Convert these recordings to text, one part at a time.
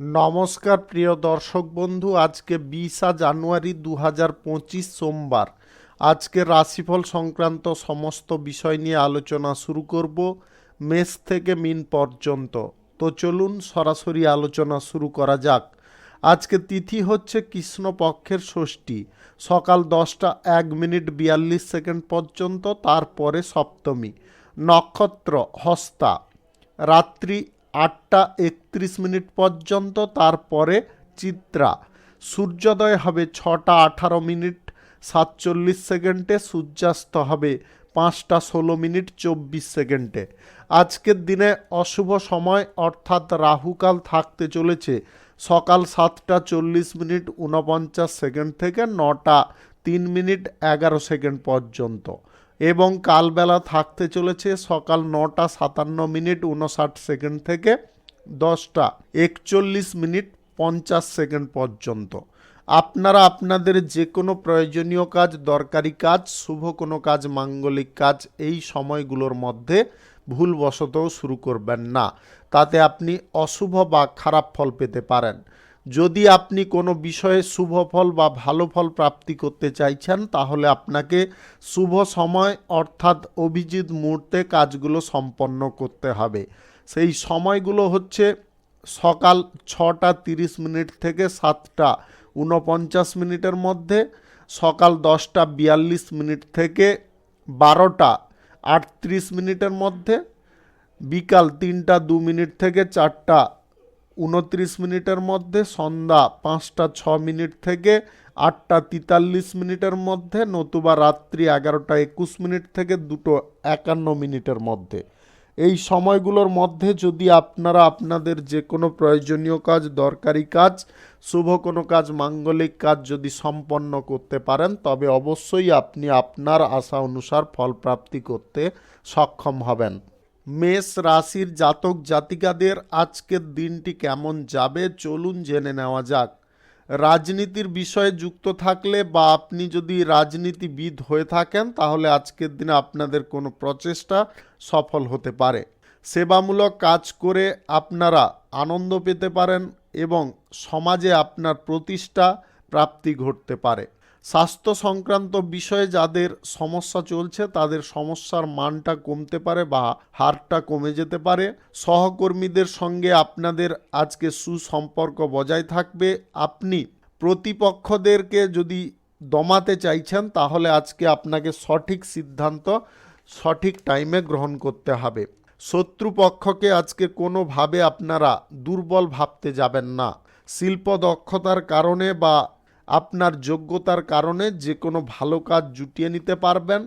নমস্কার প্রিয় দর্শক বন্ধু, আজকে 20 জানুয়ারি 2025 সোমবার। আজকে রাশিফল সংক্রান্ত সমস্ত বিষয় নিয়ে আলোচনা শুরু করব মেষ থেকে মিন পর্যন্ত। তো চলুন সরাসরি আলোচনা শুরু করা যাক। আজকে তিথি হচ্ছে কৃষ্ণপক্ষের ষষ্ঠী, সকাল 10:01:42 পর্যন্ত, তারপরে সপ্তমী। নক্ষত্র হস্তা, রাত্রি 8:31 পর্যন্ত, তারপরে চিত্রা। সূর্যোদয় হবে 6:18:47, সূর্যাস্ত হবে 5:16:24। আজকের দিনে অশুভ সময় অর্থাৎ রাহুকাল থাকতে চলেছে সকাল 7:40:49 থেকে 9:03:11 পর্যন্ত, এবং কালবেলা থাকতে চলেছে সকাল 9:57:59 থেকে 10:41:50 পর্যন্ত। আপনারা আপনাদের যে কোনো প্রয়োজনীয় কাজ, দরকারি কাজ, শুভ কোনো কাজ, মাঙ্গলিক কাজ এই সময়গুলোর মধ্যে ভুলবশতও শুরু করবেন না, তাতে আপনি অশুভ বা খারাপ ফল পেতে পারেন। যদি আপনি কোনো বিষয়ে শুভ ফল বা ভালো ফল প্রাপ্তি করতে চাইছেন, তাহলে আপনাকে শুভ সময় অর্থাৎ অভিজিৎ মুহূর্তে কাজগুলো সম্পন্ন করতে হবে। সেই সময়গুলো হচ্ছে সকাল 6:30 থেকে 7:49 মধ্যে, সকাল 10:42 থেকে 12:38 মধ্যে, বিকাল 3:02 থেকে 4:29 মধ্যে, সন্ধ্যা 5:06 থেকে 8:43 মধ্যে, নতুবা রাত্রি 11:21 থেকে 2:51 মধ্যে। এই সময়গুলোর মধ্যে যদি আপনারা আপনাদের যে কোনো প্রয়োজনীয় কাজ, দরকারি কাজ, শুভ কোনো কাজ, মাঙ্গলিক কাজ যদি সম্পন্ন করতে পারেন, তবে অবশ্যই আপনি আপনার আশা অনুসার ফল প্রাপ্তি করতে সক্ষম হবেন। মেষ রাশির জাতক জাতিকাদের আজকের দিনটি কেমন যাবে চলুন জেনে নেওয়া যাক। রাজনীতির বিষয়ে যুক্ত থাকলে বা আপনি যদি রাজনীতিবিদ হয়ে থাকেন, তাহলে আজকের দিনে আপনাদের কোনো প্রচেষ্টা সফল হতে পারে। সেবামূলক কাজ করে আপনারা আনন্দ পেতে পারেন এবং সমাজে আপনার প্রতিষ্ঠা প্রাপ্তি ঘটতে পারে। স্বাস্থ্য সংক্রান্ত বিষয়ে যাদের সমস্যা চলছে, তাদের সমস্যার মানটা কমতে পারে বা হারটা কমে যেতে পারে। সহকর্মীদের সঙ্গে আপনাদের আজকে সুসম্পর্ক বজায় থাকবে। আপনি প্রতিপক্ষদেরকে যদি দমাতে চাইছেন, তাহলে আজকে আপনাকে সঠিক সিদ্ধান্ত সঠিক টাইমে গ্রহণ করতে হবে। শত্রুপক্ষকে আজকে কোনোভাবে আপনারা দুর্বল ভাবতে যাবেন না। শিল্প দক্ষতার কারণে বা আপনার যোগ্যতার কারণে যে কোনো ভালো কাজ জুটিয়ে নিতে পারবেন।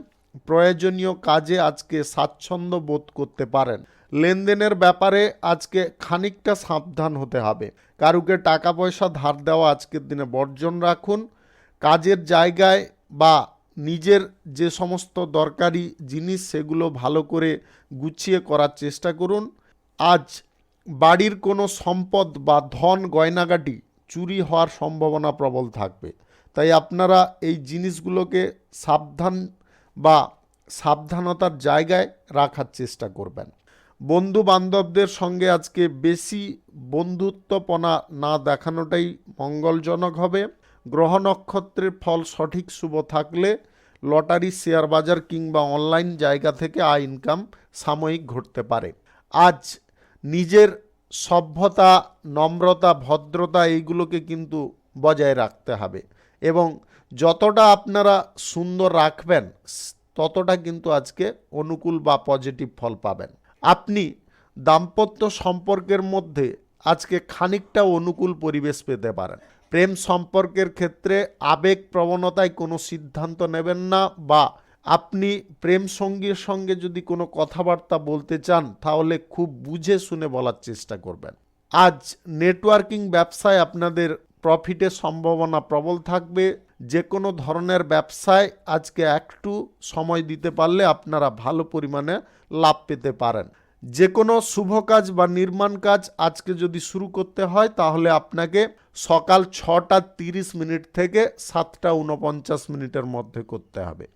প্রয়োজনীয় কাজে আজকে স্বাচ্ছন্দ্য বোধ করতে পারেন। লেনদেনের ব্যাপারে আজকে খানিকটা সাবধান হতে হবে। কারুকে টাকা পয়সা ধার দেওয়া আজকের দিনে বর্জন রাখুন। কাজের জায়গায় বা নিজের যে সমস্ত দরকারি জিনিস, সেগুলো ভালো করে গুছিয়ে করার চেষ্টা করুন। আজ বাড়ির কোনো সম্পদ বা ধন গয়নাগাটি চুরি হওয়ার সম্ভাবনা প্রবল থাকবে, তাই আপনারা এই জিনিসগুলোকে সাবধান বা সাবধানতার জায়গায় রাখার চেষ্টা করবেন। বন্ধু বান্ধবদের সঙ্গে আজকে বেশি বন্ধুত্বপনা না দেখানোটাই মঙ্গলজনক হবে। গ্রহ নক্ষত্রের ফল সঠিক শুভ থাকলে লটারি, শেয়ার বাজার কিংবা অনলাইন জায়গা থেকে আয় ইনকাম সাময়িক ঘটতে পারে। আজ নিজের সভ্যতা, নম্রতা, ভদ্রতা এইগুলোকে কিন্তু বজায় রাখতে হবে, এবং যতটা আপনারা সুন্দর রাখবেন ততটা কিন্তু আজকে অনুকূল বা পজিটিভ ফল পাবেন। আপনি দাম্পত্য সম্পর্কের মধ্যে আজকে খানিকটা অনুকূল পরিবেশ পেতে পারেন। প্রেম সম্পর্কের ক্ষেত্রে আবেগ প্রবণতায় কোনো সিদ্ধান্ত নেবেন না, বা আপনি প্রেম সঙ্গীর সঙ্গে যদি কোনো কথাবার্তা বলতে চান, তাহলে খুব বুঝে শুনে বলার চেষ্টা করবেন। আজ নেটওয়ার্কিং ব্যবসায় আপনাদের প্রফিটের সম্ভাবনা প্রবল থাকবে। যে কোনো ধরনের ব্যবসায় আজকে একটু সময় দিতে পারলে আপনারা ভালো পরিমাণে লাভ পেতে পারেন। যে কোনো শুভ কাজ বা নির্মাণ কাজ আজকে যদি শুরু করতে হয়, তাহলে আপনাকে সকাল 6:30 থেকে 7:49 মধ্যে করতে হবে।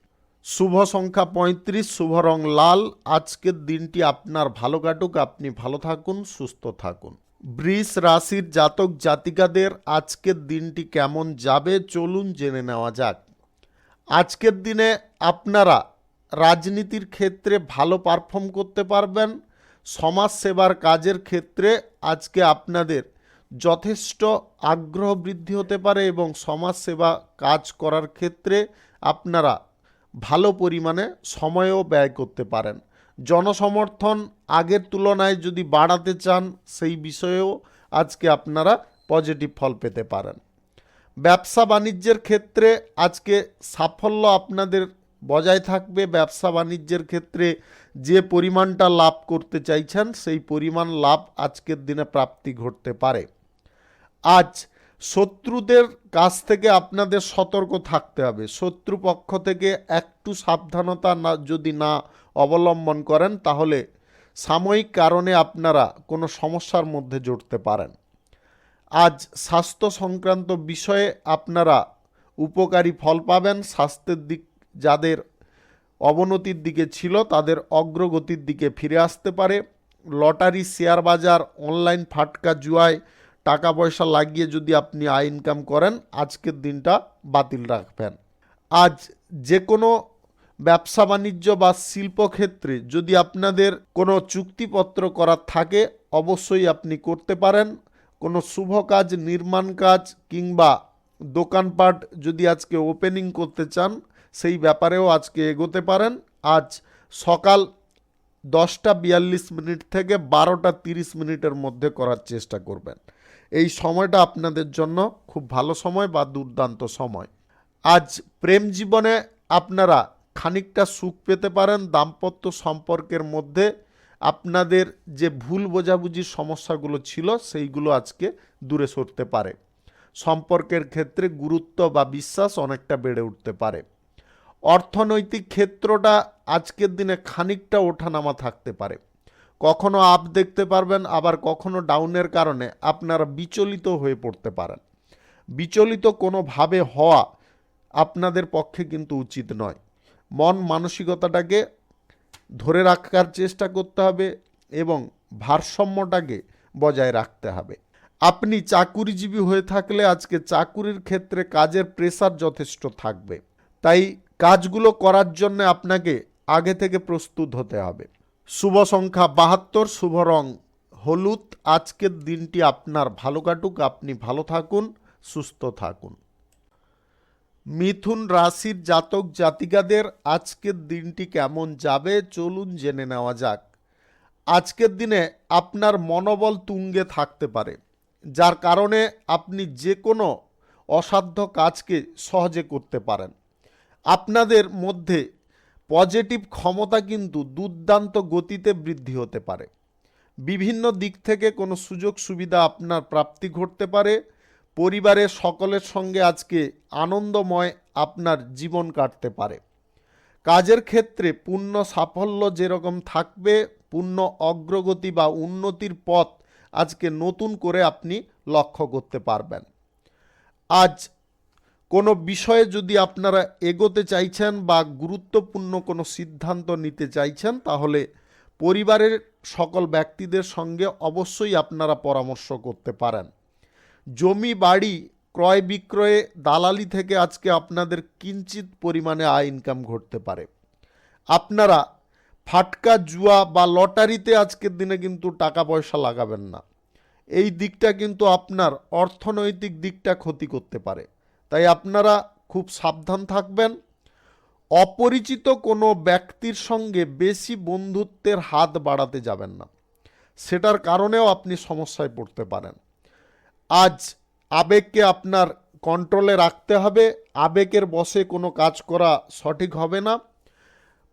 শুভ সংখ্যা 35, শুভ রং লাল। আজকের দিনটি আপনার ভালো কাটুক, আপনি ভালো থাকুন, সুস্থ থাকুন। বৃষ রাশির জাতক জাতিকাদের আজকের দিনটি কেমন যাবে চলুন জেনে নেওয়া যাক। আজকের দিনে আপনারা রাজনীতির ক্ষেত্রে ভালো পারফর্ম করতে পারবেন। সমাজ সেবার কাজের ক্ষেত্রে আজকে আপনাদের যথেষ্ট আগ্রহ বৃদ্ধি হতে পারে এবং সমাজ সেবা কাজ করার ক্ষেত্রে আপনারা ভালো পরিমাণে সময়ও ব্যয় করতে পারেন। জনসমর্থন আগের তুলনায় যদি বাড়াতে চান সেই বিষয়েও আজকে আপনারা পজিটিভ ফল পেতে পারেন। ব্যবসা বাণিজ্যের ক্ষেত্রে আজকে সাফল্য আপনাদের বজায় থাকবে। ব্যবসা বাণিজ্যের ক্ষেত্রে যে পরিমাণটা লাভ করতে চাইছেন সেই পরিমাণ লাভ আজকের দিনে প্রাপ্তি ঘটতে পারে। আজ শত্রুদের কাছ থেকে আপনাদের সতর্ক থাকতে হবে। শত্রুপক্ষ থেকে একটু সাবধানতা যদি না অবলম্বন করেন তাহলে সাময়িক কারণে আপনারা কোনো সমস্যার মধ্যে জড়তে পারেন। আজ স্বাস্থ্য সংক্রান্ত বিষয়ে আপনারা উপকারী ফল পাবেন। স্বাস্থ্যের দিক যাদের অবনতির দিকে ছিল তাদের অগ্রগতির দিকে ফিরে আসতে পারে। লটারি, শেয়ার বাজার, অনলাইন ফাটকা জুয়ায় টাকা পয়সা লাগিয়ে যদি আপনি আয় ইনকাম করেন আজকের দিনটা বাতিল রাখবেন। আজ যে কোনো ব্যবসা বাণিজ্য বা শিল্পক্ষেত্রে যদি আপনাদের কোনো চুক্তিপত্র করার থাকে অবশ্যই আপনি করতে পারেন। কোনো শুভ কাজ, নির্মাণ কাজ কিংবা দোকানপাট যদি আজকে ওপেনিং করতে চান সেই ব্যাপারেও আজকে এগোতে পারেন। আজ সকাল 10:42 থেকে 12:30 মধ্যে করার চেষ্টা করবেন। এই সময়টা আপনাদের জন্য খুব ভালো সময় বা দুর্দান্ত সময়। আজ প্রেম জীবনে আপনারা খানিকটা সুখ পেতে পারেন। দাম্পত্য সম্পর্কের মধ্যে আপনাদের যে ভুল বোঝাবুঝির সমস্যাগুলো ছিল সেইগুলো আজকে দূরে সরতে পারে। সম্পর্কের ক্ষেত্রে গুরুত্ব বা বিশ্বাস অনেকটা বেড়ে উঠতে পারে। অর্থনৈতিক ক্ষেত্রটা আজকের দিনে খানিকটা ওঠানামা থাকতে পারে। কখনো আপ দেখতে পারবেন, আবার কখনো ডাউনের কারণে আপনারা বিচলিত হয়ে পড়তে পারেন। বিচলিত কোনোভাবে হওয়া আপনাদের পক্ষে কিন্তু উচিত নয়। মন মানসিকতাটাকে ধরে রাখার চেষ্টা করতে হবে এবং ভারসাম্যটাকে বজায় রাখতে হবে। আপনি চাকুরিজীবী হয়ে থাকলে আজকে চাকুরির ক্ষেত্রে কাজের প্রেসার যথেষ্ট থাকবে, তাই কাজগুলো করার জন্য আপনাকে আগে থেকে প্রস্তুত হতে হবে। শুভ সংখ্যা 72, শুভ রং হলুদ। আজকের দিনটি আপনার ভালো কাটুক, আপনি ভালো থাকুন, সুস্থ থাকুন। মিথুন রাশির জাতক জাতিকাদের আজকের দিনটি কেমন যাবে চলুন জেনে নেওয়া যাক। আজকের দিনে আপনার মনোবল তুঙ্গে থাকতে পারে, যার কারণে আপনি যে কোনো অসাধ্য কাজকে সহজে করতে পারেন। আপনাদের মধ্যে পজিটিভ ক্ষমতা কিন্তু দুর্দান্ত গতিতে বৃদ্ধি হতে পারে। বিভিন্ন দিক থেকে কোনো সুযোগ সুবিধা আপনার প্রাপ্তি ঘটতে পারে। পরিবারের সকলের সঙ্গে আজকে আনন্দময় আপনার জীবন কাটতে পারে। কাজের ক্ষেত্রে পূর্ণ সাফল্য যেরকম থাকবে, পূর্ণ অগ্রগতি বা উন্নতির পথ আজকে নতুন করে আপনি লক্ষ্য করতে পারবেন। আজ কোনো বিষয়ে যদি আপনারা এগোতে চাইছেন বা গুরুত্বপূর্ণ কোনো সিদ্ধান্ত নিতে চাইছেন তাহলে পরিবারের সকল ব্যক্তিদের সঙ্গে অবশ্যই আপনারা পরামর্শ করতে পারেন। জমি বাড়ি ক্রয় বিক্রয়ে দালালি থেকে আজকে আপনাদের কিঞ্চিত পরিমাণে আয় ইনকাম ঘটতে পারে। আপনারা ফাটকা জুয়া বা লটারিতে আজকের দিনে কিন্তু টাকা পয়সা লাগাবেন না। এই দিকটা কিন্তু আপনার অর্থনৈতিক দিকটা ক্ষতি করতে পারে, তাই আপনারা খুব সাবধান থাকবেন। অপরিচিত কোনো ব্যক্তির সঙ্গে বেশি বন্ধুত্বের হাত বাড়াতে যাবেন না, সেটার কারণেও আপনি সমস্যায় পড়তে পারেন। আজ আবেগকে আপনার কন্ট্রোলে রাখতে হবে। আবেগের বশে কোনো কাজ করা সঠিক হবে না।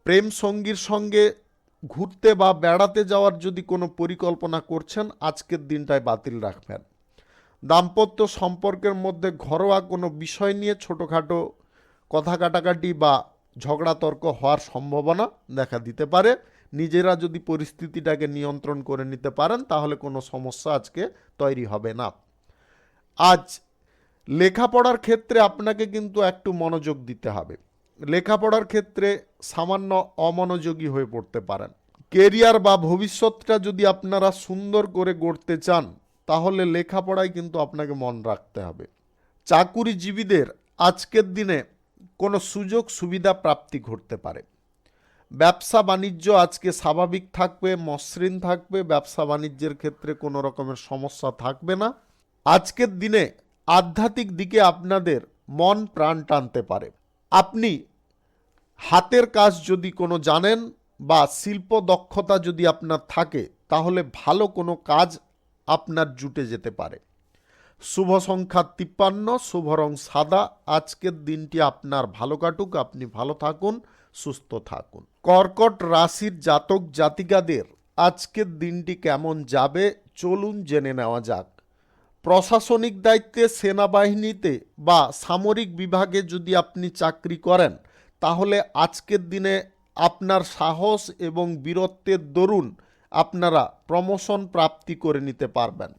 প্রেম সঙ্গীর সঙ্গে ঘুরতে বা বেড়াতে যাওয়ার যদি কোনো পরিকল্পনা করছেন আজকের দিনটায় বাতিল রাখবেন। দাম্পত্য সম্পর্কের মধ্যে ঘরোয়া কোনো বিষয় নিয়ে ছোটোখাটো কথা কাটাকাটি বা ঝগড়া তর্ক হওয়ার সম্ভাবনা দেখা দিতে পারে। নিজেরা যদি পরিস্থিতিটাকে নিয়ন্ত্রণ করে নিতে পারেন তাহলে কোনো সমস্যা আজকে তৈরি হবে না। আজ লেখাপড়ার ক্ষেত্রে আপনাকে কিন্তু একটু মনোযোগ দিতে হবে। লেখাপড়ার ক্ষেত্রে সামান্য অমনোযোগী হয়ে পড়তে পারেন। কেরিয়ার বা ভবিষ্যৎটা যদি আপনারা সুন্দর করে গড়তে চান তাহলে লেখাপড়ায় কিন্তু আপনাকে মন রাখতে হবে। চাকুরিজীবীদের আজকের দিনে কোনো সুযোগ সুবিধা প্রাপ্তি ঘটতে পারে। ব্যবসা বাণিজ্য আজকে স্বাভাবিক থাকবে, মসৃণ থাকবে, ব্যবসা বাণিজ্যের ক্ষেত্রে কোনো রকমের সমস্যা থাকবে না। আজকের দিনে আধ্যাত্মিক দিকে আপনাদের মন প্রাণ টানতে পারে। আপনি হাতের কাজ যদি কোনো জানেন বা শিল্প দক্ষতা যদি আপনার থাকে, তাহলে ভালো কোনো কাজ আপনার জুটে যেতে পারে। শুভ সংখ্যা 53, শুভ রং সাদা। আজকের দিনটি আপনার ভালো কাটুক, আপনি ভালো থাকুন, সুস্থ থাকুন। কর্কট রাশির জাতক জাতিকাদের আজকের দিনটি কেমন যাবে চলুন জেনে নেওয়া যাক। প্রশাসনিক দায়িত্বে, সেনাবাহিনীতে বা সামরিক বিভাগে যদি আপনি চাকরি করেন, তাহলে আজকের দিনে আপনার সাহস এবং বীরত্বের দরুন আপনারা প্রমোশন প্রাপ্তি করে নিতে পারবেন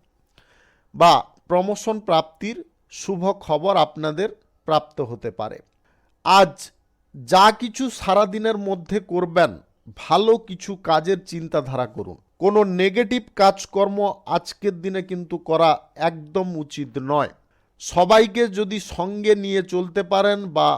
বা প্রমোশন প্রাপ্তির শুভ খবর আপনাদের প্রাপ্ত হতে পারে। আজ যা কিছু সারাদিনের মধ্যে করবেন, ভালো কিছু কাজের চিন্তাধারা করুন। কোনো নেগেটিভ কাজকর্ম আজকের দিনে কিন্তু করা একদম উচিত নয়। সবাইকে যদি সঙ্গে নিয়ে চলতে পারেন বা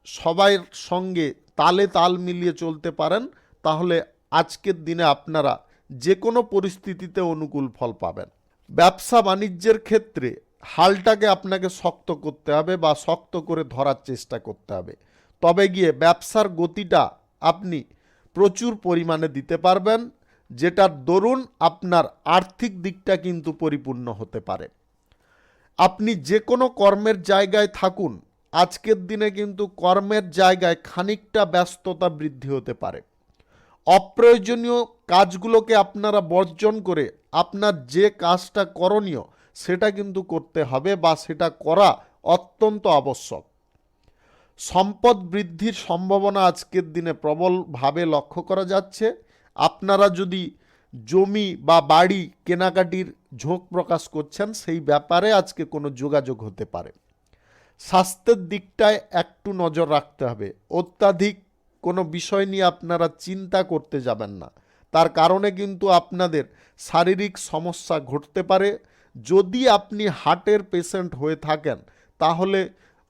সবাইয়ের সঙ্গে তালে তাল মিলিয়ে চলতে পারেন, তাহলে আজকের দিনে আপনারা যে কোনো পরিস্থিতিতে অনুকূল ফল পাবেন। ব্যবসা বাণিজ্যের ক্ষেত্রে হালটাকে আপনাকে শক্ত করতে হবে বা শক্ত করে ধরার চেষ্টা করতে হবে, তবে গিয়ে ব্যবসার গতিটা আপনি প্রচুর পরিমাণে দিতে পারবেন, যেটার দরুন আপনার আর্থিক দিকটা কিন্তু পরিপূর্ণ হতে পারে। আপনি যে কোনো কর্মের জায়গায় থাকুন, আজকের দিনে কিন্তু কর্মের জায়গায় খানিকটা ব্যস্ততা বৃদ্ধি হতে পারে। অপ্রয়োজনীয় কাজগুলোকে আপনারা বর্জন করে আপনার যে কাজটা করণীয় সেটা কিন্তু করতে হবে বা সেটা করা অত্যন্ত আবশ্যক। সম্পদ বৃদ্ধির সম্ভাবনা আজকের দিনে প্রবলভাবে লক্ষ্য করা যাচ্ছে। আপনারা যদি জমি বা বাড়ি কেনাকাটির ঝোঁক প্রকাশ করছেন, সেই ব্যাপারে আজকে কোনো যোগাযোগ হতে পারে। স্বাস্থ্যের দিকটায় একটু নজর রাখতে হবে। অত্যাধিক কোনো বিষয় নিয়ে আপনারা চিন্তা করতে যাবেন না, তার কারণে কিন্তু আপনাদের শারীরিক সমস্যা ঘটতে পারে। যদি আপনি হার্টের পেশেন্ট হয়ে থাকেন, তাহলে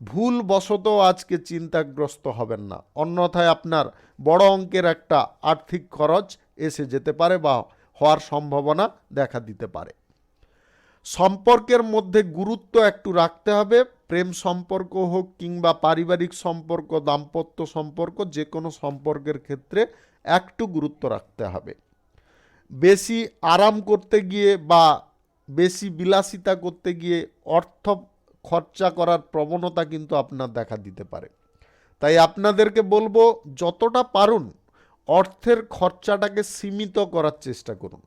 ভুলবশত আজকে চিন্তাগ্রস্ত হবেন না, অন্যথায় আপনার বড় অঙ্কের একটা আর্থিক খরচ এসে যেতে পারে বা হওয়ার সম্ভাবনা দেখা দিতে পারে। সম্পর্কের মধ্যে গুরুত্ব একটু রাখতে হবে। প্রেম সম্পর্ক হোক কিংবা পারিবারিক সম্পর্ক, দাম্পত্য সম্পর্ক, যে কোনো সম্পর্কের ক্ষেত্রে একটু গুরুত্ব রাখতে হবে। বেশি আরাম করতে গিয়ে বা বেশি বিলাসিতা করতে গিয়ে অর্থ খরচা করার প্রবণতা কিন্তু আপনার দেখা দিতে পারে। তাই আপনাদেরকে বলবো, যতটা পারুন অর্থের খরচাটাকে সীমিত করার চেষ্টা করুন।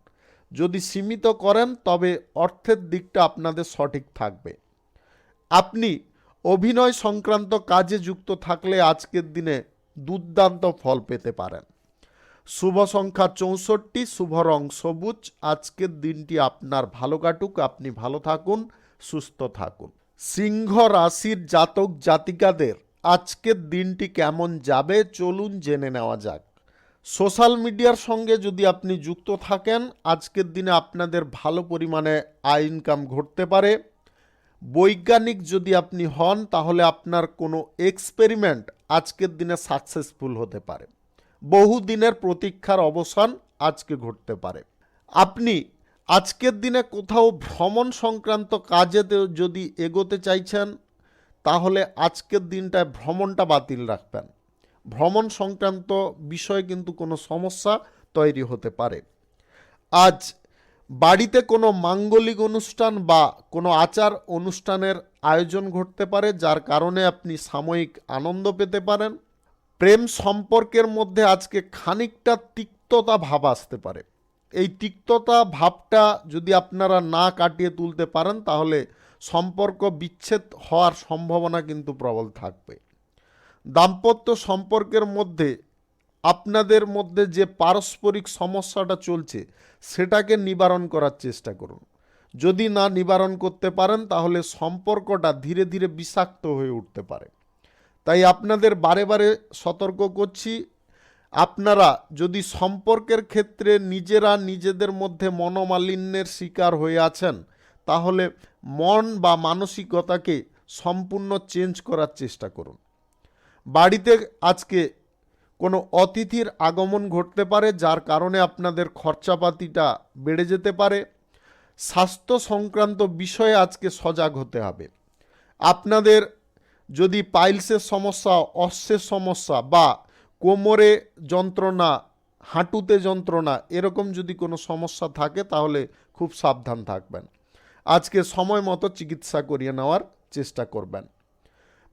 যদি সীমিত করেন তবে অর্থের দিকটা আপনাদের সঠিক থাকবে। আপনি অভিনয় সংক্রান্ত কাজে যুক্ত থাকলে আজকের দিনে দুর্দান্ত ফল পেতে পারেন। শুভ সংখ্যা 64, শুভ রং সবুজ। আজকের দিনটি আপনার ভালো কাটুক, আপনি ভালো থাকুন, সুস্থ থাকুন। সিংহ রাশির জাতক জাতিকাদের আজকের দিনটি কেমন যাবে চলুন জেনে নেওয়া যাক। সোশ্যাল মিডিয়ার সঙ্গে যদি আপনি যুক্ত থাকেন, আজকের দিনে আপনাদের ভালো পরিমাণে আয় ইনকাম ঘটতে পারে। বৈজ্ঞানিক যদি আপনি হন, তাহলে আপনার কোনো এক্সপেরিমেন্ট আজকের দিনে সাকসেসফুল হতে পারে। বহু দিনের প্রতীক্ষার অবসান আজকে ঘটতে পারে। আপনি আজকের দিনে কোথাও ভ্রমণ সংক্রান্ত কাজে যদি এগোতে চাইছেন, তাহলে আজকের দিনটায় ভ্রমণটা বাতিল রাখবেন। ভ্রমণ সংক্রান্ত বিষয়ে কিন্তু কোনো সমস্যা তৈরি হতে পারে। আজ বাড়িতে কোনো মাঙ্গলিক অনুষ্ঠান বা কোনো আচার অনুষ্ঠানের আয়োজন ঘটতে পারে, যার কারণে আপনি সাময়িক আনন্দ পেতে পারেন। প্রেম সম্পর্কের মধ্যে আজকে খানিকটা তিক্ততা ভাব আসতে পারে। এই তিক্ততা ভাবটা যদি আপনারা না কাটিয়ে তুলতে পারেন, তাহলে সম্পর্ক বিচ্ছেদ হওয়ার সম্ভাবনা কিন্তু প্রবল থাকবে। দাম্পত্য সম্পর্কের মধ্যে আপনাদের মধ্যে যে পারস্পরিক সমস্যাটা চলছে, সেটাকে নিবারণ করার চেষ্টা করুন। যদি না নিবারণ করতে পারেন, তাহলে সম্পর্কটা ধীরে ধীরে বিষাক্ত হয়ে উঠতে পারে। তাই আপনাদের বারে বারে সতর্ক করছি, আপনারা যদি সম্পর্কের ক্ষেত্রে নিজেরা নিজেদের মধ্যে মনোমালিন্যের শিকার হয়ে আছেন, তাহলে মন বা মানসিকতাকে সম্পূর্ণ চেঞ্জ করার চেষ্টা করুন। বাড়িতে আজকে কোনো অতিথির আগমন ঘটতে পারে, যার কারণে আপনাদের খরচাপাতিটা বেড়ে যেতে পারে। স্বাস্থ্য সংক্রান্ত বিষয়ে আজকে সজাগ হতে হবে। আপনাদের যদি পাইলসের সমস্যা, অশ্বের সমস্যা বা কোমরে যন্ত্রণা, হাঁটুতে যন্ত্রণা, এরকম যদি কোনো সমস্যা থাকে তাহলে খুব সাবধান থাকবেন। আজকে সময় মতো চিকিৎসা করিয়ে নেওয়ার চেষ্টা করবেন।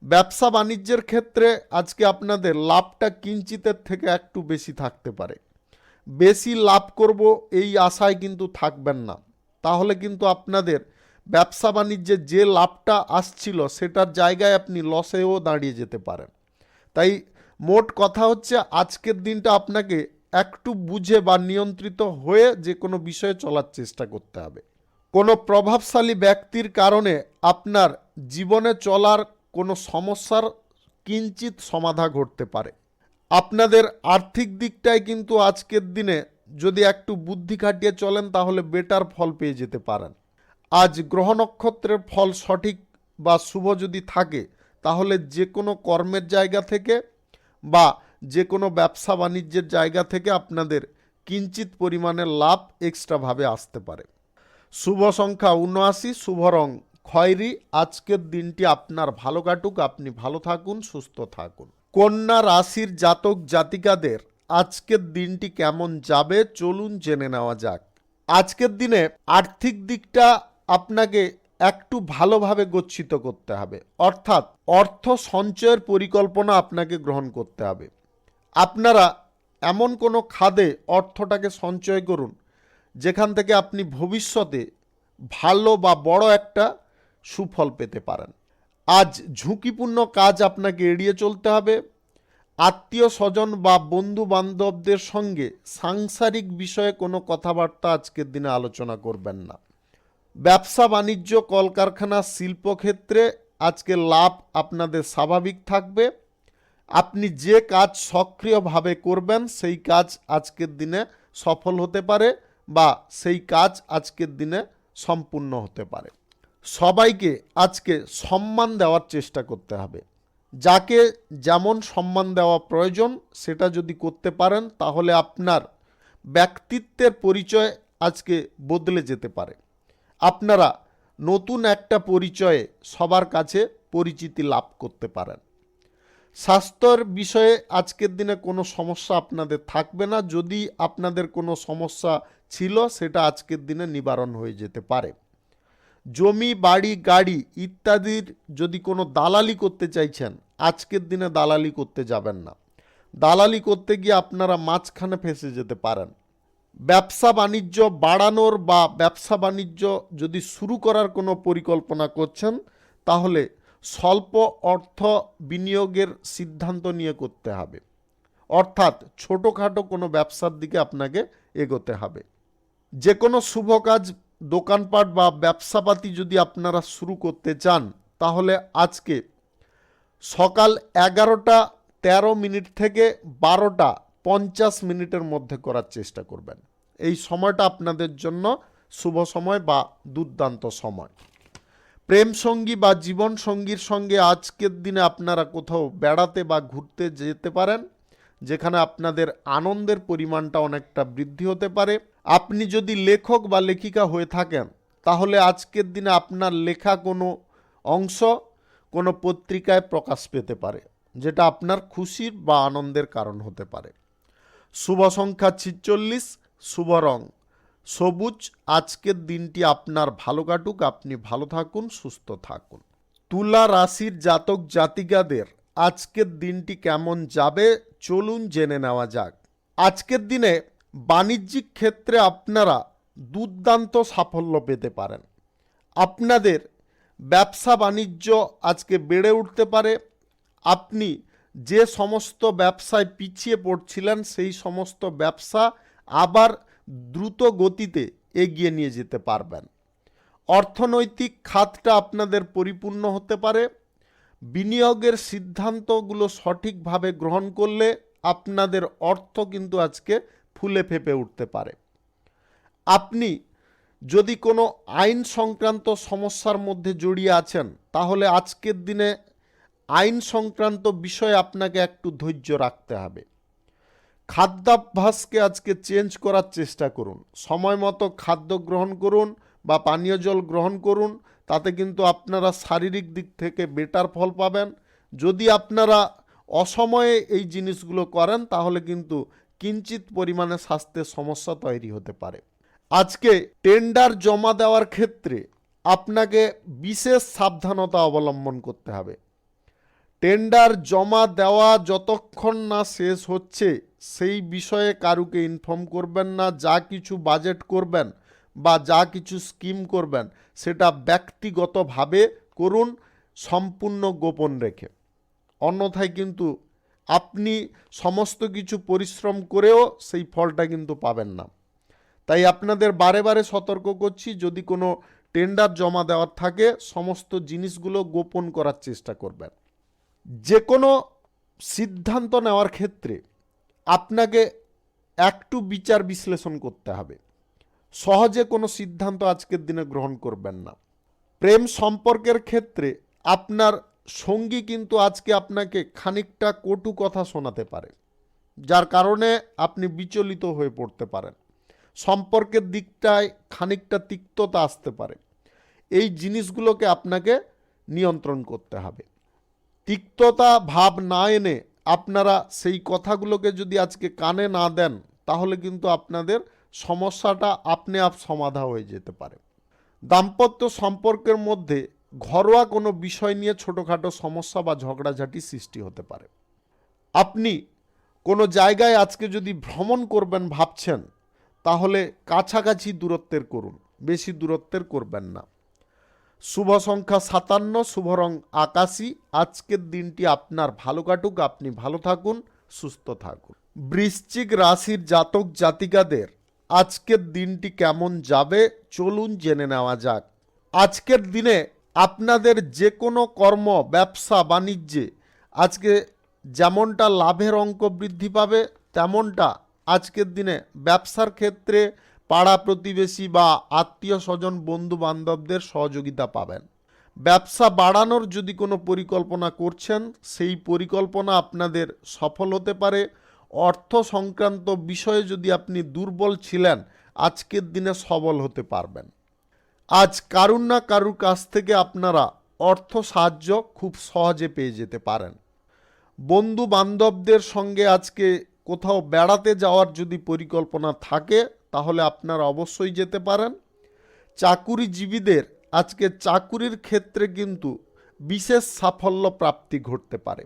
ব্যবসা বাণিজ্যের ক্ষেত্রে আজকে আপনাদের লাভটা কিঞ্চিতের থেকে একটু বেশি থাকতে পারে। বেশি লাভ করব এই আশায় কিন্তু থাকবেন না, তাহলে কিন্তু আপনাদের ব্যবসা বাণিজ্যে যে লাভটা আসছিল সেটার জায়গায় আপনি লসেও দাঁড়িয়ে যেতে পারেন। তাই মোট কথা হচ্ছে, আজকের দিনটা আপনাকে একটু বুঝে বা নিয়ন্ত্রিত হয়ে যে কোনো বিষয়ে চলার চেষ্টা করতে হবে। কোনো প্রভাবশালী ব্যক্তির কারণে আপনার জীবনে চলার কোনো সমস্যার কিঞ্চিত সমাধা ঘটতে পারে। আপনাদের আর্থিক দিকটায় কিন্তু আজকের দিনে যদি একটু বুদ্ধি খাটিয়ে চলেন তাহলে বেটার ফল পেয়ে যেতে পারেন। আজ গ্রহ নক্ষত্রের ফল সঠিক বা শুভ যদি থাকে তাহলে যে কোনো কর্মের জায়গা থেকে বা যে কোনো ব্যবসা বাণিজ্যের জায়গা থেকে আপনাদের কিঞ্চিত পরিমাণের লাভ এক্সট্রাভাবে আসতে পারে। শুভ সংখ্যা ৭৯, শুভ রং খয়েরি। আজকের দিনটি আপনার ভালো কাটুক, আপনি ভালো থাকুন, সুস্থ থাকুন। কন্যা রাশির জাতক জাতিকাদের আজকের দিনটি কেমন যাবে চলুন জেনে নেওয়া যাক। আজকের দিনে আর্থিক দিকটা আপনাকে একটু ভালোভাবে গচ্ছিত করতে হবে, অর্থাৎ অর্থ সঞ্চয়ের পরিকল্পনা আপনাকে গ্রহণ করতে হবে। আপনারা এমন কোনো খাতে অর্থটাকে সঞ্চয় করুন যেখান থেকে আপনি ভবিষ্যতে ভালো বা বড় একটা সুফল পেতে পারেন। আজ ঝুঁকিপূর্ণ কাজ আপনাকে এড়িয়ে চলতে হবে। আত্মীয় স্বজন বা বন্ধু বান্ধবদের সঙ্গে সাংসারিক বিষয়ে কোনো কথাবার্তা আজকের দিনে আলোচনা করবেন না। ব্যবসা বাণিজ্য, কলকারখানা, শিল্পক্ষেত্রে আজকে লাভ আপনাদের স্বাভাবিক থাকবে। আপনি যে কাজ সক্রিয়ভাবে করবেন সেই কাজ আজকের দিনে সফল হতে পারে বা সেই কাজ আজকের দিনে সম্পূর্ণ হতে পারে। সবাইকে আজকে সম্মান দেওয়ার চেষ্টা করতে হবে। যাকে যেমন সম্মান দেওয়া প্রয়োজন সেটা যদি করতে পারেন তাহলে আপনার ব্যক্তিত্বের পরিচয় আজকে বদলে যেতে পারে। আপনারা নতুন একটা পরিচয়ে সবার কাছে পরিচিতি লাভ করতে পারেন। স্বাস্থ্যের বিষয়ে আজকের দিনে কোনো সমস্যা আপনাদের থাকবে না। যদি আপনাদের কোনো সমস্যা ছিল সেটা আজকের দিনে নিবারণ হয়ে যেতে পারে। জমি, বাড়ি, গাড়ি ইত্যাদির যদি কোনো দালালি করতে চাইছেন আজকের দিনে দালালি করতে যাবেন না। দালালি করতে গিয়ে আপনারা মাঝখানে ফেঁসে যেতে পারেন। ব্যবসা বাণিজ্য বাড়ানোর বা ব্যবসা বাণিজ্য যদি শুরু করার কোনো পরিকল্পনা করছেন তাহলে স্বল্প অর্থ বিনিয়োগের সিদ্ধান্ত নিয়ে করতে হবে, অর্থাৎ ছোটোখাটো কোনো ব্যবসার দিকে আপনাকে এগোতে হবে। যে কোনো শুভ কাজ, দোকানপাট বা ব্যবসাপাতি যদি আপনারা শুরু করতে চান তাহলে আজকে সকাল 11:13 থেকে 12:50 মধ্যে করার চেষ্টা করবেন। এই সময়টা আপনাদের জন্য শুভ সময় বা দুর্দান্ত সময়। প্রেম সঙ্গী বা জীবন সঙ্গীর সঙ্গে আজকের দিনে আপনারা কোথাও বেড়াতে বা ঘুরতে যেতে পারেন, যেখানে আপনাদের আনন্দের পরিমাণটা অনেকটা বৃদ্ধি হতে পারে। আপনি যদি লেখক বা লেখিকা হয়ে থাকেন তাহলে আজকের দিনে আপনার লেখা কোনো অংশ কোনো পত্রিকায় প্রকাশ পেতে পারে, যেটা আপনার খুশির বা আনন্দের কারণ হতে পারে। শুভ সংখ্যা 46, শুভ রং সবুজ। আজকের দিনটি আপনার ভালো কাটুক, আপনি ভালো থাকুন, সুস্থ থাকুন। তুলা রাশির জাতক জাতিকাদের আজকের দিনটি কেমন যাবে চলুন জেনে নেওয়া যাক। আজকের দিনে বাণিজ্যিক ক্ষেত্রে আপনারা দুর্দান্ত সাফল্য পেতে পারেন। আপনাদের ব্যবসা বাণিজ্য আজকে বেড়ে উঠতে পারে। আপনি যে সমস্ত ব্যবসায় পিছিয়ে পড়ছিলেন সেই সমস্ত ব্যবসা আবার দ্রুত গতিতে এগিয়ে নিয়ে যেতে পারবেন। অর্থনৈতিক খাতটা আপনাদের পরিপূর্ণ হতে পারে। বিনিয়োগের সিদ্ধান্তগুলো সঠিকভাবে গ্রহণ করলে আপনাদের অর্থ কিন্তু আজকে ফুলে ফেঁপে উঠতে পারে। আপনি যদি কোনো আইন সংক্রান্ত সমস্যার মধ্যে জড়িয়ে আছেন, তাহলে আজকের দিনে আইন সংক্রান্ত বিষয়ে আপনাকে একটু ধৈর্য রাখতে হবে। খাদ্যাভ্যাসকে আজকে চেঞ্জ করার চেষ্টা করুন। সময় মতো খাদ্য গ্রহণ করুন বা পানীয় জল গ্রহণ করুন, তাতে কিন্তু আপনারা শারীরিক দিক থেকে বেটার ফল পাবেন। যদি আপনারা অসময়ে এই জিনিসগুলো করেন, তাহলে কিন্তু কিঞ্চিত পরিমাণে স্বাস্থ্যের সমস্যা তৈরি হতে পারে। আজকে টেন্ডার জমা দেওয়ার ক্ষেত্রে আপনাকে বিশেষ সাবধানতা অবলম্বন করতে হবে। টেন্ডার জমা দেওয়া যতক্ষণ না শেষ হচ্ছে, সেই বিষয়ে কারুকে ইনফর্ম করবেন না। যা কিছু বাজেট করবেন বা যা কিছু স্কিম করবেন, সেটা ব্যক্তিগতভাবে করুন, সম্পূর্ণ গোপন রেখে। অন্যথায় কিন্তু আপনি সমস্ত কিছু পরিশ্রম করেও সেই ফলটা কিন্তু পাবেন না। তাই আপনাদের বারে বারে সতর্ক করছি, যদি কোনো টেন্ডার জমা দেওয়ার থাকে, সমস্ত জিনিসগুলো গোপন করার চেষ্টা করবেন। যে কোনো সিদ্ধান্ত নেওয়ার ক্ষেত্রে আপনাকে একটু বিচার বিশ্লেষণ করতে হবে। সহজে কোনো সিদ্ধান্ত আজকের দিনে গ্রহণ করবেন না। প্রেম সম্পর্কের ক্ষেত্রে আপনার সঙ্গী কিন্তু আজকে আপনাকে খানিকটা কটু কথা শোনাতে পারে, যার কারণে আপনি বিচলিত হয়ে পড়তে পারেন। সম্পর্কের দিকটায় খানিকটা তিক্ততা আসতে পারে। এই জিনিসগুলোকে আপনাকে নিয়ন্ত্রণ করতে হবে। তিক্ততা ভাব না এনে আপনারা সেই কথাগুলোকে যদি আজকে কানে না দেন, তাহলে কিন্তু আপনাদের সমস্যাটা আপনি আপ সমাধা হয়ে যেতে পারে। দাম্পত্য সম্পর্কের মধ্যে ঘরোয়া কোনো বিষয় নিয়ে ছোটোখাটো সমস্যা বা ঝগড়াঝাটি সৃষ্টি হতে পারে। আপনি কোনো জায়গায় আজকে যদি ভ্রমণ করবেন ভাবছেন, তাহলে কাছাকাছি দূরত্বের করুন, বেশি দূরত্বের করবেন না। শুভ সংখ্যা 57, শুভ রং আকাশী। আজকের দিনটি আপনার ভালো কাটুক, আপনি ভালো থাকুন, সুস্থ থাকুন। বৃশ্চিক রাশির জাতক জাতিকাদের আজকের দিনটি কেমন যাবে, চলুন জেনে নেওয়া যাক। আজকের দিনে আপনাদের যে কোনো কর্ম, ব্যবসা বাণিজ্যে আজকে যেমনটা লাভের অঙ্ক বৃদ্ধি পাবে, তেমনটা আজকের দিনে ব্যবসার ক্ষেত্রে পাড়া প্রতিবেশী বা আত্মীয় স্বজন, বন্ধু বান্ধবদের সহযোগিতা পাবেন। ব্যবসা বাড়ানোর যদি কোনো পরিকল্পনা করছেন, সেই পরিকল্পনা আপনাদের সফল হতে পারে। অর্থ সংক্রান্ত বিষয়ে যদি আপনি দুর্বল ছিলেন, আজকের দিনে সবল হতে পারবেন। আজ কারুর না কারুর কাছ থেকে আপনারা অর্থ সাহায্য খুব সহজে পেয়ে যেতে পারেন। বন্ধু বান্ধবদের সঙ্গে আজকে কোথাও বেড়াতে যাওয়ার যদি পরিকল্পনা থাকে, তাহলে আপনারা অবশ্যই যেতে পারেন। চাকুরিজীবীদের আজকে চাকুরির ক্ষেত্রে কিন্তু বিশেষ সাফল্য প্রাপ্তি ঘটতে পারে।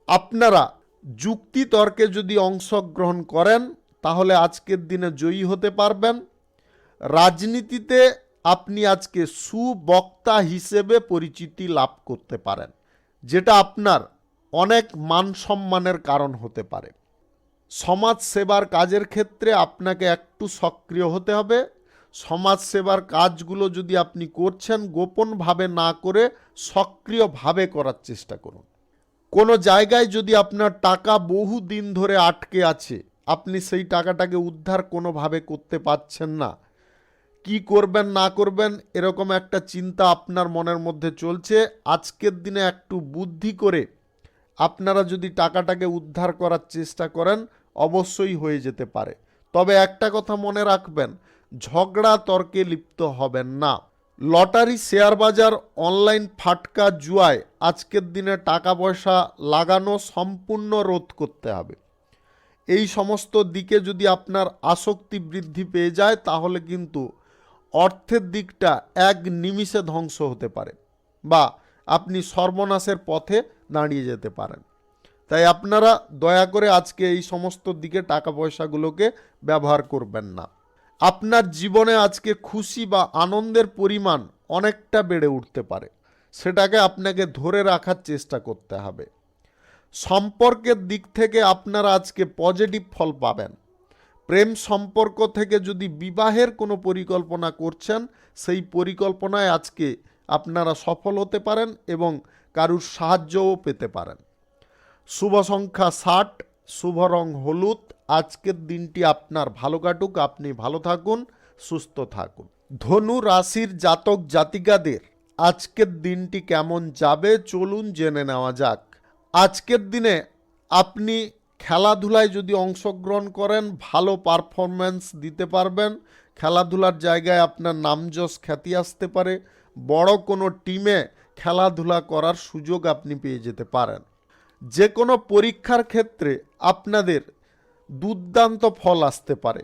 আপনারা যুক্তি তর্কে যদি অংশগ্রহণ করেন, তাহলে আজকের দিনে জয়ী হতে পারবেন। রাজনীতিতে আপনি আজকে সুবক্তা হিসেবে পরিচিতি লাভ করতে পারেন, যেটা আপনার অনেক মান সম্মানের কারণ হতে পারে। সমাজ সেবার কাজের ক্ষেত্রে আপনাকে একটু সক্রিয় হতে হবে। সমাজ সেবার কাজগুলো যদি আপনি করছেন, গোপনভাবে না করে সক্রিয়ভাবে করার চেষ্টা করুন। কোনো জায়গায় যদি আপনার টাকা বহু দিন ধরে আটকে আছে, আপনি সেই টাকাটাকে উদ্ধার কোনোভাবে করতে পারছেন না, কি করবেন না করবেন এরকম একটা চিন্তা আপনার মনের মধ্যে চলছে, আজকের দিনে একটু বুদ্ধি করে আপনারা যদি টাকাটাকে উদ্ধার করার চেষ্টা করেন, অবশ্যই হয়ে যেতে পারে। তবে একটা কথা মনে রাখবেন, ঝগড়া তর্কে লিপ্ত হবেন না। লটারি, শেয়ার বাজার, অনলাইন ফাটকা, জুয়ায় আজকের দিনে টাকা পয়সা লাগানো সম্পূর্ণ রোধ করতে হবে। এই সমস্ত দিকে যদি আপনার আসক্তি বৃদ্ধি পেয়ে যায়, তাহলে কিন্তু অর্থের দিকটা এক নিমিষে ধ্বংস হতে পারে বা আপনি সর্বনাশের পথে দাঁড়িয়ে যেতে পারেন। তাই আপনারা দয়া করে আজকে এই সমস্ত দিকে টাকা পয়সাগুলোকে ব্যবহার করবেন না। আপনার জীবনে আজকে খুশি বা আনন্দের পরিমাণ অনেকটা বেড়ে উঠতে পারে, সেটাকে আপনাকে ধরে রাখার চেষ্টা করতে হবে। সম্পর্কের দিক থেকে আপনারা আজকে পজিটিভ ফল পাবেন। প্রেম সম্পর্ক থেকে যদি বিবাহের কোনো পরিকল্পনা করছেন, সেই পরিকল্পনায় আজকে আপনারা সফল হতে পারেন এবং কারুর সাহায্যও পেতে পারেন। শুভ সংখ্যা 60, শুভ রং হলুদ। আজকের দিনটি আপনার ভালো কাটুক, আপনি ভালো থাকুন, সুস্থ থাকুন। ধনু রাশির জাতক জাতিকাদের আজকের দিনটি কেমন যাবে চলুন জেনে নেওয়া যাক। আজকের দিনে আপনি খেলাধুলায় যদি অংশগ্রহণ করেন ভালো পারফরম্যান্স দিতে পারবেন। খেলাধুলার জায়গায় আপনার নামযশ খ্যাতি আসতে পারে। বড় কোনো টিমে খেলাধুলা করার সুযোগ আপনি পেয়ে যেতে পারেন। যে কোনো পরীক্ষার ক্ষেত্রে আপনাদের দুর্দান্ত ফল আসতে পারে।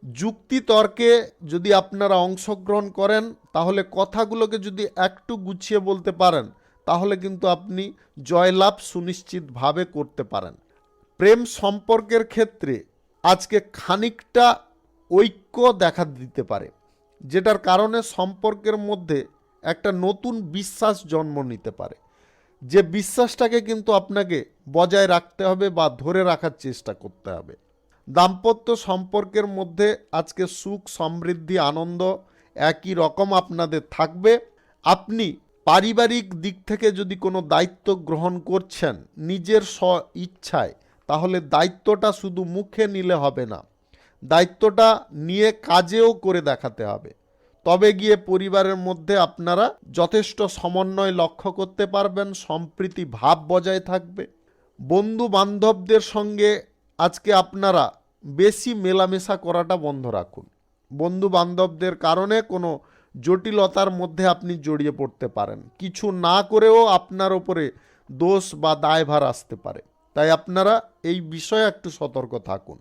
যুক্তি তর্কে যদি আপনারা অংশগ্রহণ করেন তাহলে কথাগুলোকে যদি একটু গুছিয়ে বলতে পারেন তাহলে কিন্তু আপনি জয়লাভ সুনিশ্চিতভাবে করতে পারেন। প্রেম সম্পর্কের ক্ষেত্রে আজকে খানিকটা ঐক্য দেখা দিতে পারে, যেটার কারণে সম্পর্কের মধ্যে একটা নতুন বিশ্বাস জন্ম নিতে পারে। যে বিশ্বাসটাকে কিন্তু আপনাকে বজায় রাখতে হবে বা ধরে রাখার চেষ্টা করতে হবে। দাম্পত্য সম্পর্কের মধ্যে আজকে সুখ সমৃদ্ধি আনন্দ একই রকম আপনাদের থাকবে। আপনি পারিবারিক দিক থেকে যদি কোনো দায়িত্ব গ্রহণ করছেন নিজের স্ব ইচ্ছায়, তাহলে দায়িত্বটা শুধু মুখে নিলে হবে না, দায়িত্বটা নিয়ে কাজেও করে দেখাতে হবে। তবে গিয়ে পরিবারের মধ্যে আপনারা যথেষ্ট সমন্বয় লক্ষ্য করতে পারবেন, সম্প্রীতি ভাব বজায় থাকবে। বন্ধু বান্ধবদের সঙ্গে আজকে আপনারা বেশি মেলামেশা করাটা বন্ধ রাখুন। বন্ধু বান্ধবদের কারণে কোনো জটিলতার মধ্যে আপনি জড়িয়ে পড়তে পারেন। কিছু না করেও আপনার ওপরে দোষ বা দায়ভার আসতে পারে, তাই আপনারা এই বিষয়ে একটু সতর্ক থাকুন।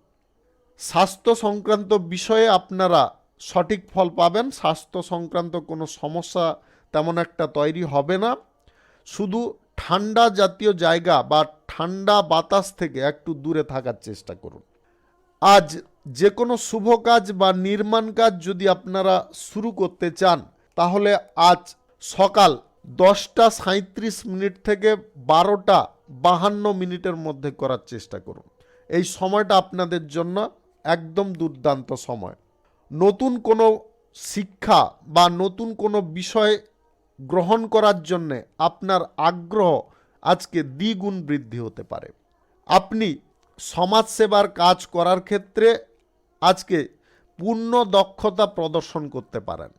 স্বাস্থ্য সংক্রান্ত বিষয়ে আপনারা সঠিক ফল পাবেন। স্বাস্থ্য সংক্রান্ত কোনো সমস্যা তেমন একটা তৈরি হবে না। শুধু ঠান্ডা জাতীয় জায়গা বা ঠান্ডা বাতাস থেকে একটু দূরে থাকার চেষ্টা করুন। আজ যে কোনো শুভ কাজ বা নির্মাণ কাজ যদি আপনারা শুরু করতে চান তাহলে আজ সকাল 10:37 থেকে 12:52 মধ্যে করার চেষ্টা করুন। এই সময়টা আপনাদের জন্য একদম দুর্দান্ত সময়। নতুন কোনো শিক্ষা বা নতুন কোনো বিষয় গ্রহণ করার জন্যে আপনার আগ্রহ আজকে দ্বিগুণ বৃদ্ধি হতে পারে। আপনি সমাজসেবার কাজ করার ক্ষেত্রে আজকে পূর্ণ দক্ষতা প্রদর্শন করতে পারেন।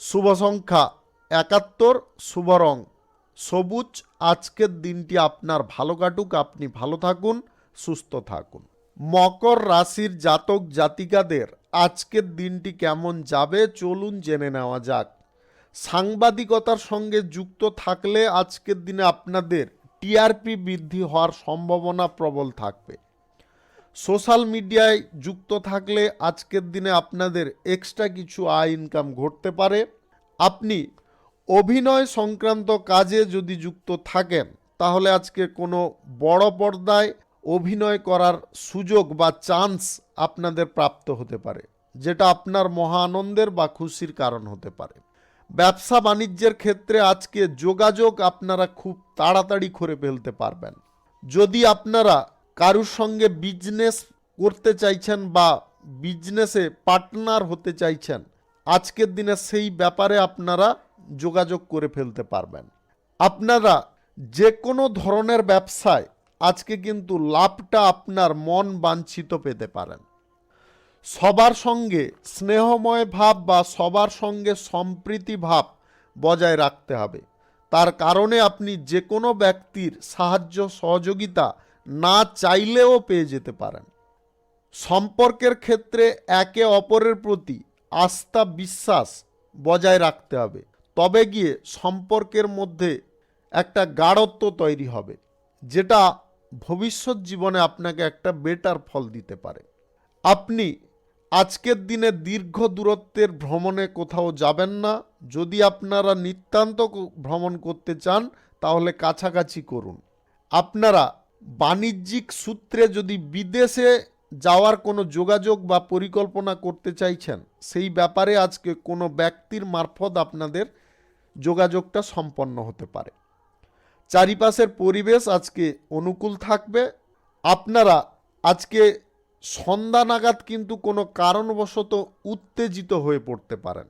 শুভ সংখ্যা 71, শুভ রং সবুজ। আজকের দিনটি আপনার ভালো কাটুক, আপনি ভালো থাকুন, সুস্থ থাকুন। মকর রাশির জাতক জাতিকাদের আজকের দিনটি কেমন যাবে চলুন জেনে নেওয়া যাক। সাংবাদিকতার সঙ্গে যুক্ত থাকলে আজকের দিনে আপনাদের টিআরপি বৃদ্ধি হওয়ার সম্ভাবনা প্রবল থাকবে। সোশ্যাল মিডিয়ায় যুক্ত থাকলে আজকের দিনে আপনাদের এক্সট্রা কিছু আয় ইনকাম ঘটতে পারে। আপনি অভিনয় সংক্রান্ত কাজে যদি যুক্ত থাকেন তাহলে আজকে কোনো বড় পর্দায় অভিনয় করার সুযোগ বা চান্স আপনাদের প্রাপ্ত হতে পারে, যেটা আপনার মহা আনন্দের বা খুশির কারণ হতে পারে। ব্যবসা বাণিজ্যের ক্ষেত্রে আজকে যোগাযোগ আপনারা খুব তাড়াতাড়ি করে ফেলতে পারবেন। যদি আপনারা কারুর সঙ্গে বিজনেস করতে চাইছেন বা বিজনেসে পার্টনার হতে চাইছেন, আজকের দিনে সেই ব্যাপারে আপনারা যোগাযোগ করে ফেলতে পারবেন। আপনারা যে কোনো ধরনের ব্যবসায় আজকে কিন্তু লাভটা আপনার মন বাঞ্ছিত পেতে পারেন। সবার সঙ্গে স্নেহময় ভাব বা সবার সঙ্গে সম্প্রীতি ভাব বজায় রাখতে হবে। তার কারণে আপনি যে কোনো ব্যক্তির সাহায্য সহযোগিতা না চাইলেও পেয়ে যেতে পারেন। সম্পর্কের ক্ষেত্রে একে অপরের প্রতি আস্থা বিশ্বাস বজায় রাখতে হবে, তবে গিয়ে সম্পর্কের মধ্যে একটা গাঢ়ত্ব তৈরি হবে, যেটা ভবিষ্যৎ জীবনে আপনাকে একটা বেটার ফল দিতে পারে। আপনি আজকের দিনে দীর্ঘ দূরত্বের ভ্রমণে কোথাও যাবেন না। যদি আপনারা নিতান্ত ভ্রমণ করতে চান তাহলে কাছাকাছি করুন। আপনারা বাণিজ্যিক সূত্রে যদি বিদেশে যাওয়ার কোনো যোগাযোগ বা পরিকল্পনা করতে চাইছেন, সেই ব্যাপারে আজকে কোনো ব্যক্তির মারফত আপনাদের যোগাযোগটা সম্পন্ন হতে পারে। চারিপাশের পরিবেশ আজকে অনুকূল থাকবে। আপনারা আজকে সন্ধ্যা নাগাদ কিন্তু কোনো কারণবশত উত্তেজিত হয়ে পড়তে পারেন।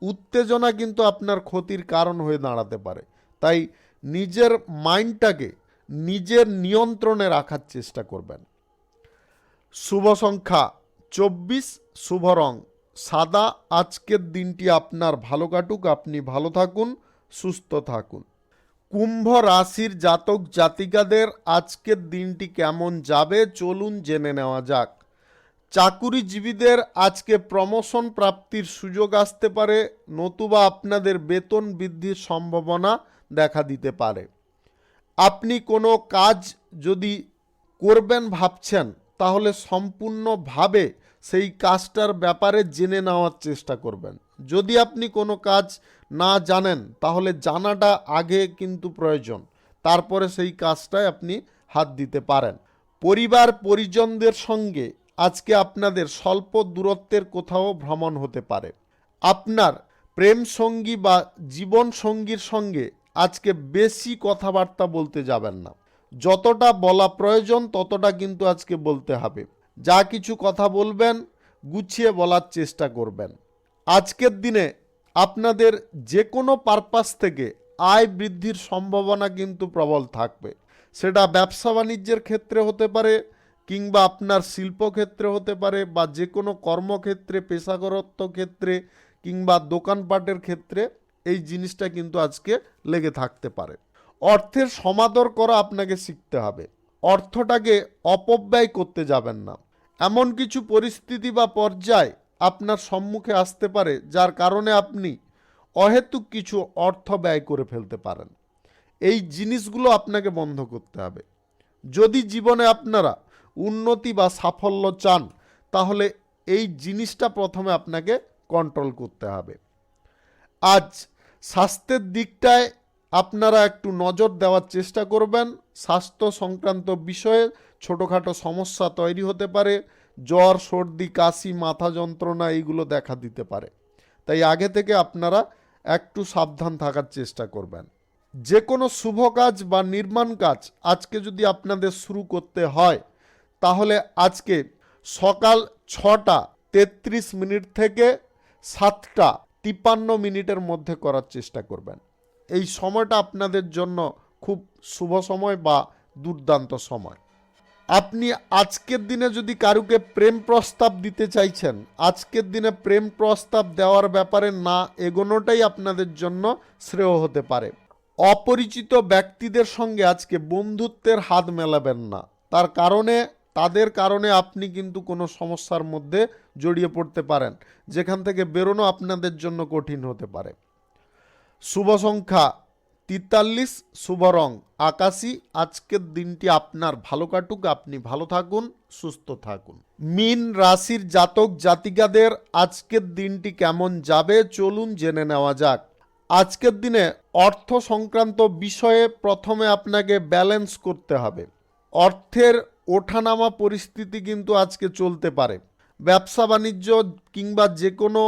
উত্তেজনা কিন্তু আপনার ক্ষতির কারণ হয়ে দাঁড়াতে পারে, তাই নিজের মাইন্ডটাকে নিজের নিয়ন্ত্রণে রাখার চেষ্টা করবেন। শুভ সংখ্যা 24, শুভ রং সাদা। আজকের দিনটি আপনার ভালো কাটুক, আপনি ভালো থাকুন, সুস্থ থাকুন। কুম্ভ রাশির জাতক জাতিকাদের আজকের দিনটি কেমন যাবে চলুন জেনে নেওয়া যাক। চাকুরিজীবীদের আজকে প্রমোশন প্রাপ্তির সুযোগ আসতে পারে, নতুবা আপনাদের বেতন বৃদ্ধির সম্ভাবনা দেখা দিতে পারে। আপনি কোনো কাজ যদি করবেন ভাবছেন, তাহলে সম্পূর্ণভাবে সেই কাজটার ব্যাপারে জেনে নেওয়ার চেষ্টা করবেন। যদি আপনি কোনো কাজ না জানেন, তাহলে জানাটা আগে কিন্তু প্রয়োজন, তারপরে সেই কাজটায় আপনি হাত দিতে পারেন। পরিবার পরিজনদের সঙ্গে আজকে আপনাদের স্বল্প দূরত্বের কোথাও ভ্রমণ হতে পারে। আপনার প্রেম সঙ্গী বা জীবন সঙ্গীর সঙ্গে আজকে বেশি কথাবার্তা বলতে যাবেন না। যতটা বলা প্রয়োজন ততটা কিন্তু আজকে বলতে হবে। যা কিছু কথা বলবেন গুছিয়ে বলার চেষ্টা করবেন। আজকের দিনে আপনাদের যে কোনো পারপাস থেকে আয় বৃদ্ধির সম্ভাবনা কিন্তু প্রবল থাকবে। সেটা ব্যবসা বাণিজ্যের ক্ষেত্রে হতে পারে, কিংবা আপনার শিল্পক্ষেত্রে হতে পারে, বা যে কোনো কর্মক্ষেত্রে, পেশাগত ক্ষেত্রে, কিংবা দোকানপাটের ক্ষেত্রে এই জিনিসটা কিন্তু আজকে লেগে থাকতে পারে। অর্থের সমাদর করা আপনাকে শিখতে হবে। অর্থটাকে অপব্যয় করতে যাবেন না। এমন কিছু পরিস্থিতি বা পর্যায় আপনার সম্মুখে আসতে পারে যার কারণে আপনি অহেতুক কিছু অর্থ ব্যয় করে ফেলতে পারেন। এই জিনিসগুলো আপনাকে বন্ধ করতে হবে। যদি জীবনে আপনারা উন্নতি বা সাফল্য চান, তাহলে এই জিনিসটা প্রথমে আপনাকে কন্ট্রোল করতে হবে। আজ স্বাস্থ্যের দিকটায় আপনারা একটু নজর দেওয়ার চেষ্টা করবেন। স্বাস্থ্য সংক্রান্ত বিষয়ে ছোটোখাটো সমস্যা তৈরি হতে পারে। জ্বর, সর্দি, কাশি, মাথা যন্ত্রণা এইগুলো দেখা দিতে পারে। তাই আগে থেকে আপনারা একটু সাবধান থাকার চেষ্টা করবেন। যে কোনো শুভ কাজ বা নির্মাণ কাজ আজকে যদি আপনাদের শুরু করতে হয়, তাহলে আজকে সকাল 6:33 থেকে 7:53 মধ্যে করার চেষ্টা করবেন। এই সময়টা আপনাদের জন্য খুব শুভ সময় বা দুর্দান্ত সময়। আপনি আজকের দিনে যদি কারুকে প্রেম প্রস্তাব দিতে চাইছেন, আজকের দিনে প্রেম প্রস্তাব দেওয়ার ব্যাপারে না এগোনোটাই আপনাদের জন্য শ্রেয় হতে পারে। অপরিচিত ব্যক্তিদের সঙ্গে আজকে বন্ধুত্বের হাত মেলাবেন না, তাদের কারণে আপনি কিন্তু কোনো সমস্যার মধ্যে জড়িয়ে পড়তে পারেন, যেখান থেকে বেরোনো আপনাদের জন্য কঠিন হতে পারে। শুভ সংখ্যা 43, শুভ রং আকাশী। আজকের দিনটি আপনার ভালো কাটুক, আপনি ভালো থাকুন, সুস্থ থাকুন। মীন রাশির জাতক জাতিকাদের আজকের দিনটি কেমন যাবে চলুন জেনে নেওয়া যাক। আজকের দিনে অর্থ সংক্রান্ত বিষয়ে প্রথমে আপনাকে ব্যালেন্স করতে হবে। অর্থের ওঠানামা পরিস্থিতি কিন্তু আজকে চলতে পারে। ব্যবসা বাণিজ্য কিংবা যে কোনো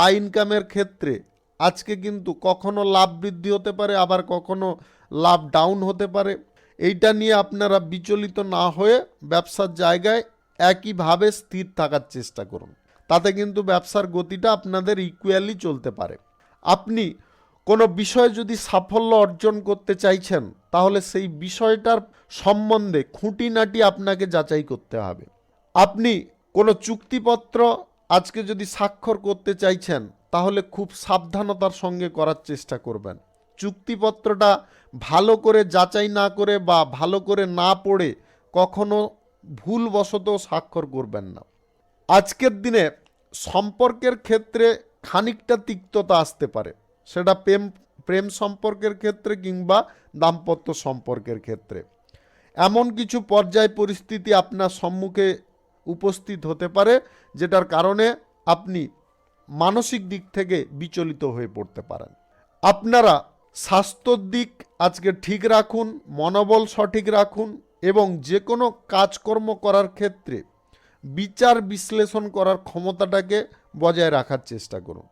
আয় ইনকামের ক্ষেত্রে আজকে কিন্তু কখনো লাভ বৃদ্ধি হতে পারে, আবার কখনো লাভ ডাউন হতে পারে। এইটা নিয়ে আপনারা বিচলিত না হয়ে ব্যবসার জায়গায় একইভাবে স্থির থাকার চেষ্টা করুন। তাতে কিন্তু ব্যবসার গতিটা আপনাদের ইকুয়ালি চলতে পারে। আপনি কোনো বিষয়ে যদি সাফল্য অর্জন করতে চাইছেন, তাহলে সেই বিষয়টার সম্বন্ধে খুঁটিনাটি আপনাকে যাচাই করতে হবে। আপনি কোনো চুক্তিপত্র আজকে যদি স্বাক্ষর করতে চাইছেন, তাহলে খুব সাবধানতার সঙ্গে করার চেষ্টা করবেন। চুক্তিপত্রটা ভালো করে যাচাই না করে বা ভালো করে না পড়ে কখনো ভুলবশত স্বাক্ষর করবেন না। আজকের দিনে সম্পর্কের ক্ষেত্রে খানিকটা তিক্ততা আসতে পারে, সেটা প্রেম সম্পর্কের ক্ষেত্রে কিংবা দাম্পত্য সম্পর্কের ক্ষেত্রে। এমন কিছু পর্যায় পরিস্থিতি আপনার সম্মুখে উপস্থিত হতে পারে, যেটার কারণে আপনি মানসিক দিক থেকে বিচলিত হয়ে পড়তে পারেন। আপনারা স্বাস্থ্যর দিক আজকে ঠিক রাখুন, মনোবল সঠিক রাখুন, এবং যে কোনো কাজকর্ম করার ক্ষেত্রে বিচার বিশ্লেষণ করার ক্ষমতাটাকে বজায় রাখার চেষ্টা করুন।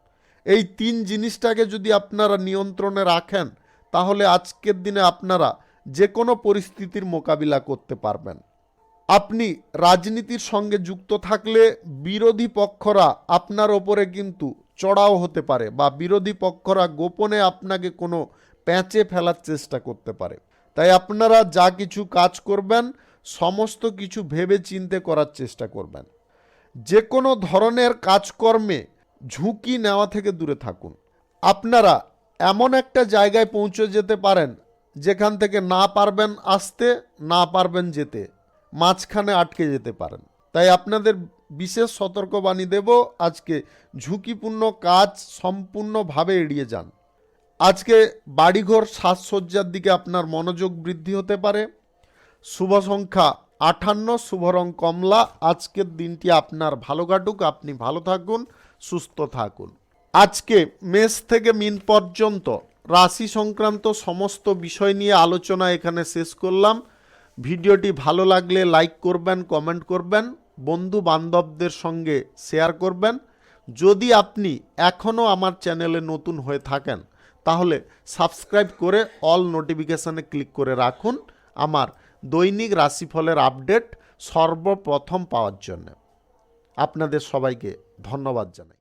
এই 3 জিনিসটাকে যদি আপনারা নিয়ন্ত্রণে রাখেন, তাহলে আজকের দিনে আপনারা যে কোনো পরিস্থিতির মোকাবিলা করতে পারবেন। আপনি রাজনীতির সঙ্গে যুক্ত থাকলে বিরোধী পক্ষরা আপনার ওপরে কিন্তু চড়াও হতে পারে, বা বিরোধী পক্ষরা গোপনে আপনাকে কোনো প্যাঁচে ফেলার চেষ্টা করতে পারে। তাই আপনারা যা কিছু কাজ করবেন সমস্ত কিছু ভেবে চিন্তে করার চেষ্টা করবেন। যে কোনো ধরনের কাজকর্মে ঝুঁকি নেওয়া থেকে দূরে থাকুন। আপনারা এমন একটা জায়গায় পৌঁছে যেতে পারেন যেখান থেকে না পারবেন আসতে, না পারবেন যেতে, মাঝখানে আটকে যেতে পারেন। তাই আপনাদের বিশেষ সতর্কবাণী দেব, আজকে ঝুঁকিপূর্ণ কাজ সম্পূর্ণভাবে এড়িয়ে যান। আজকে বাড়িঘর সাজসজ্জার দিকে আপনার মনোযোগ বৃদ্ধি হতে পারে। শুভ সংখ্যা 58, শুভ রং কমলা। আজকের দিনটি আপনার ভালো কাটুক, আপনি ভালো থাকুন, সুস্থ থাকুন। আজকে মেষ থেকে মিন পর্যন্ত রাশি সংক্রান্ত সমস্ত বিষয় নিয়ে আলোচনা এখানে শেষ করলাম। ভিডিওটি ভালো লাগলে লাইক করবেন, কমেন্ট করবেন, বন্ধু বান্ধবদের সঙ্গে শেয়ার করবেন। যদি আপনি এখনও আমার চ্যানেলে নতুন হয়ে থাকেন তাহলে সাবস্ক্রাইব করে অল নোটিফিকেশানে ক্লিক করে রাখুন আমার দৈনিক রাশিফলের আপডেট সর্বপ্রথম পাওয়ার জন্য। আপনাদের সবাইকে ধন্যবাদ জানাই।